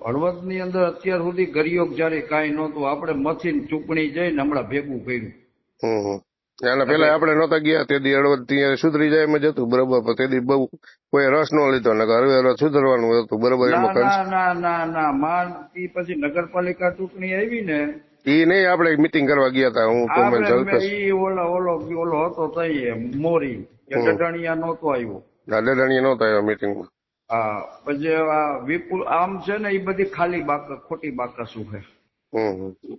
હળવદ ની અંદર અત્યાર સુધી ગરિયોગ જયારે કાંઈ નહોતું, આપણે મથીને ચૂંટણી જઈને હમણાં ભેગું કર્યું. એના પેલા આપણે નહોતા ગયા તેથી હળવદ ત્યાં સુધરી જાય એમ જ હતું, બરોબર. પણ તેથી બહુ કોઈ રસ ન લીધો ને હવે સુધરવાનું હતું, બરોબર. ના માં પછી નગરપાલિકા ચૂંટણી આવી ને ઈ નહીં, આપણે મીટિંગ કરવા ગયા હતા. હું ઓલો હતો તઈ મોરી ડડાણીયા નહોતો આવ્યો. ડડાણીયા નહોતો આવ્યો મીટિંગમાં. હા, પછી વિપુલ આમ છે ને એ બધી ખાલી ખોટી બાકસું છે.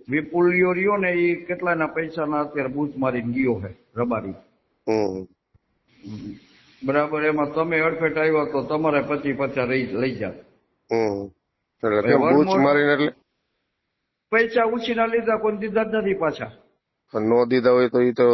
વિપુલ રહ્યો ને એ કેટલાના પૈસાના અત્યારે બૂથ મારીને ગયો છે રબારી. બરાબર. એમાં તમે અડફેટ આવ્યો તો તમારે 50-50 લઈ જાત. પૈસા ઉછીના લીધા, કોઈ દીધા જ નથી પાછા. નો દીધા હોય તો એ તો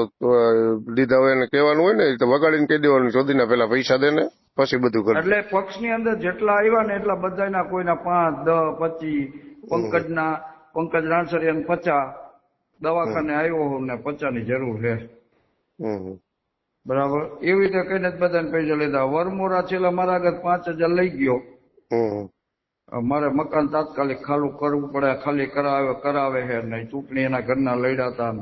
દીધા હોય ને કહેવાનું હોય ને, એ તો વગાડીને કહી દેવાનું ચોધીના પેલા પૈસા દે ને પછી બધું કરે. એટલે પક્ષની અંદર જેટલા આવ્યા ને એટલા બધાના કોઈના 5, 10, 25, પંકજ રાણસરિયા 50 દવાખાને આવ્યો ને 50 ની જરૂર છે. બરાબર. એવી રીતે કઈને જ બધાને પૈસા લીધા. વરમોરા છેલ્લા મારા આગળ 5000 લઈ ગયો. મારે મકાન તાત્કાલિક ખાલી કરવું પડે, ખાલી કરાવે છે નહીં. ચૂંટણી એના ઘરના લડ્યા હતા.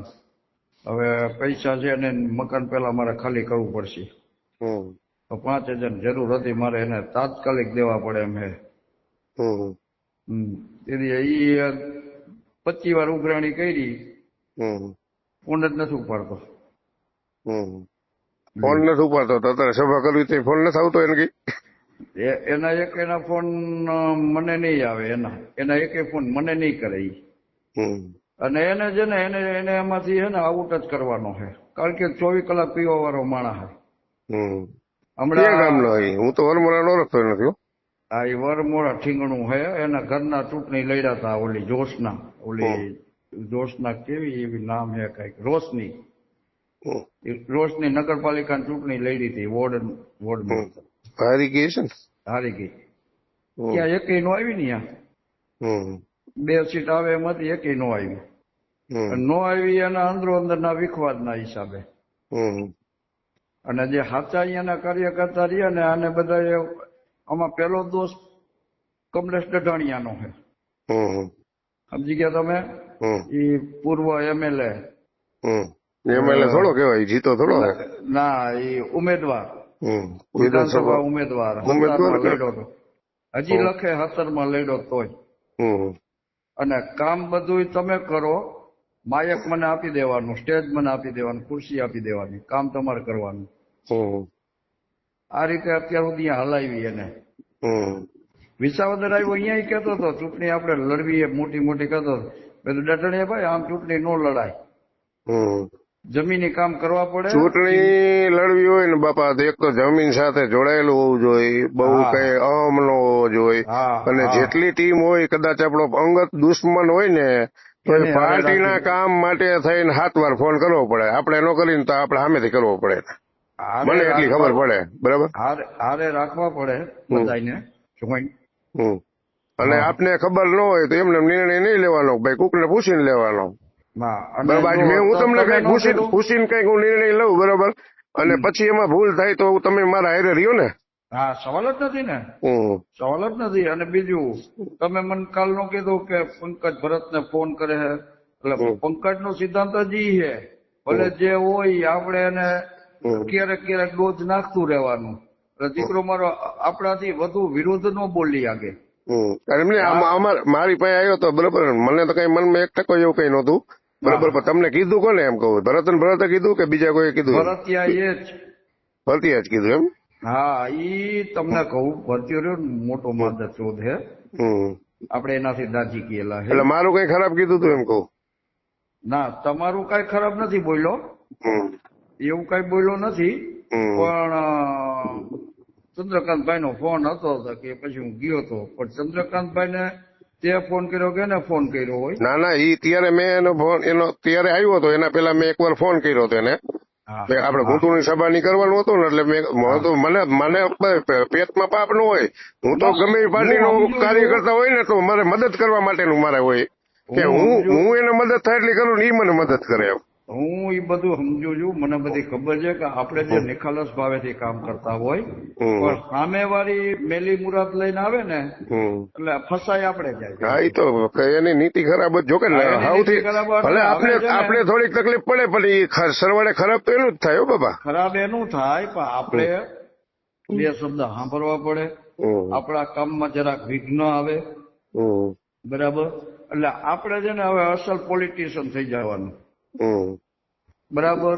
હવે પૈસા છે ને મકાન પેલા મારે ખાલી કરવું પડશે. 5000 જરૂર હતી મારે, એને તાત્કાલિક દેવા પડે એમ હે. તેથી એ 25 વાર ઉઘરાણી કરી, ફોન જ નથી ઉપાડતો. ફોન નથી ઉપાડતો તો અત્યારે સભા કરવી તો ફોન નથી આવતો એને કઈ? એના ફોન મને નહીં આવે, એના એક ફોન મને નહીં કરે. અને એને છે ને એને એમાંથી છે ને આઉટ જ કરવાનો છે, કારણ કે 24 કલાક પીવા વાળો માણસ છે. હમણાં હું તો વરમોરા નો રખતો નથી. હા, એ વરમોરા ઠીંગણું છે. એના ઘરના ચૂંટણી લડ્યા હતા. ઓલી જોશના કેવી એવી નામ છે કઈક, રોશની નગરપાલિકાની ચૂંટણી લડી હતી. વોર્ડમાં હારી ગઈ છે ને? હારી ગઈ. ત્યાં એકેય નો આવી ને, ત્યાં 2 સીટ આવે એમ હતી, એકેય નો આવી. નો આવી એના અંદરના વિખવાદના હિસાબે. અને જે સાચા અહીંયાના કાર્યકર્તા રહ્યા ને, આને બધા આમાં પેલો દોષ કમલેશ ડઢાણિયાનો છે. સમજી ગયા તમે? એ પૂર્વ એમએલએ થોડો કેવાય, જીતો થોડો. ના, એ ઉમેદવાર, વિધાનસભા ઉમેદવાર લડ્યો હતો. હજી લખે 17માં લડ્યો તોય. અને કામ બધું તમે કરો, માયક મને આપી દેવાનું, સ્ટેજ મને આપી દેવાનું, ખુરશી આપી દેવાની, કામ તમારે કરવાનું. આ રીતે અત્યાર સુધી હલાવી એને. વિસાવદર આવ્યો, અહીંયા કહેતો હતો ચૂંટણી આપણે લડવી મોટી મોટી કહેતો હતો. ડટણીએ ભાઈ આમ ચૂંટણી નો લડાય, જમીની કામ કરવા પડે. ચૂંટણી લડવી હોય ને બાપા, એક તો જમીન સાથે જોડાયેલું હોવું જોઈએ, બહુ કઈ અહમ નો હોવો જોઈએ. અને જેટલી ટીમ હોય, કદાચ આપણો અંગત દુશ્મન હોય ને તો પાર્ટીના કામ માટે થઈને 7 વાર ફોન કરવો પડે. આપણે ન કરીને તો આપણે સામેથી કરવો પડે. મને એટલી ખબર પડે, બરાબર. હારે રાખવા પડે બધાને જોઈન્ટ. અને આપને ખબર ન હોય તો એમને નિર્ણય નહીં લેવાનો, ભાઈ કોકને પૂછીને લેવાનો. બરાબર. હું તમને કઈ પૂછીને કઈક હું નિર્ણય લઉં, બરાબર. અને પછી એમાં ભૂલ થાય તો તમે મારા હારે રહ્યો ને. હા, સવાલ જ નથી ને, સવાલ જ નથી. અને બીજું, તમે મને કાલ નો કીધું કે પંકજ ભરતને ફોન કરે છે, એટલે પંકજ નો સિદ્ધાંત જ ઈ છે, ભલે જે હોય આપણે એને ક્યારેક ડોઝ નાખતું રહેવાનું. એટલે દીકરો મારો આપણાથી વધુ વિરોધ ન બોલી આગે. મારી પાસે આવ્યો તો, બરોબર. મને તો કઈ મનમાં 1% એવું કઈ નહોતું, બરોબર. પણ તમને કીધું કોને એમ કહું? ભરતે કીધું કે બીજા કોઈ કીધું? ભરતિયા જ કીધું એમ? હા, ઈ તમને કહું, ભરતીયો મોટો માદા ચોધ હે. આપણે એનાથી દાજી ગયેલા. એટલે મારું કઈ ખરાબ કીધું તું એમ કહું? ના, તમારું કઈ ખરાબ નથી બોલ્યો, એવું કઈ બોલ્યો નથી. પણ ચંદ્રકાંતભાઈ નો ફોન હતો કે પછી હું ગયો હતો, પણ ચંદ્રકાંતભાઈ ને તે ફોન કર્યો કે એને ફોન કર્યો હોય? ના, ઈ ત્યારે મેં એનો ફોન ત્યારે આવ્યો હતો, એના પેલા મેં 1 વાર ફોન કર્યો હતો એને. આપડે ગુંટુની સભા ની કરવાનું હતું ને, એટલે મને પેટમાં પાપ ન હોય. હું તો ગમે એ પાર્ટી નો કાર્યકર્તા હોય ને તો મારે મદદ કરવા માટેનું મારે હોય કે હું એને મદદ થાય એટલી કરું ને, ઈ મને મદદ કરે એમ. હું એ બધું સમજુ છું, મને બધી ખબર છે કે આપણે જે નિખાલસ ભાવેથી કામ કરતા હોય પણ સામેવાળી મેલી મુરાદ લઈને આવે ને એટલે ફસાય આપણે જાય. હા, એ તો એની નીતિ ખરાબ જ. જો કે સૌથી ભલે આપણે થોડીક તકલીફ પડે પણ એ સરવાળે ખરાબ તો એનું જ થાય હો બાપા. ખરાબ એનું થાય પણ આપણે બે શબ્દ સાંભળવા પડે, આપણા કામમાં જરાક વિઘ્ન આવે, બરાબર. એટલે આપણે છે ને હવે અસલ પોલિટિશિયન થઈ જવાનું, બરાબર.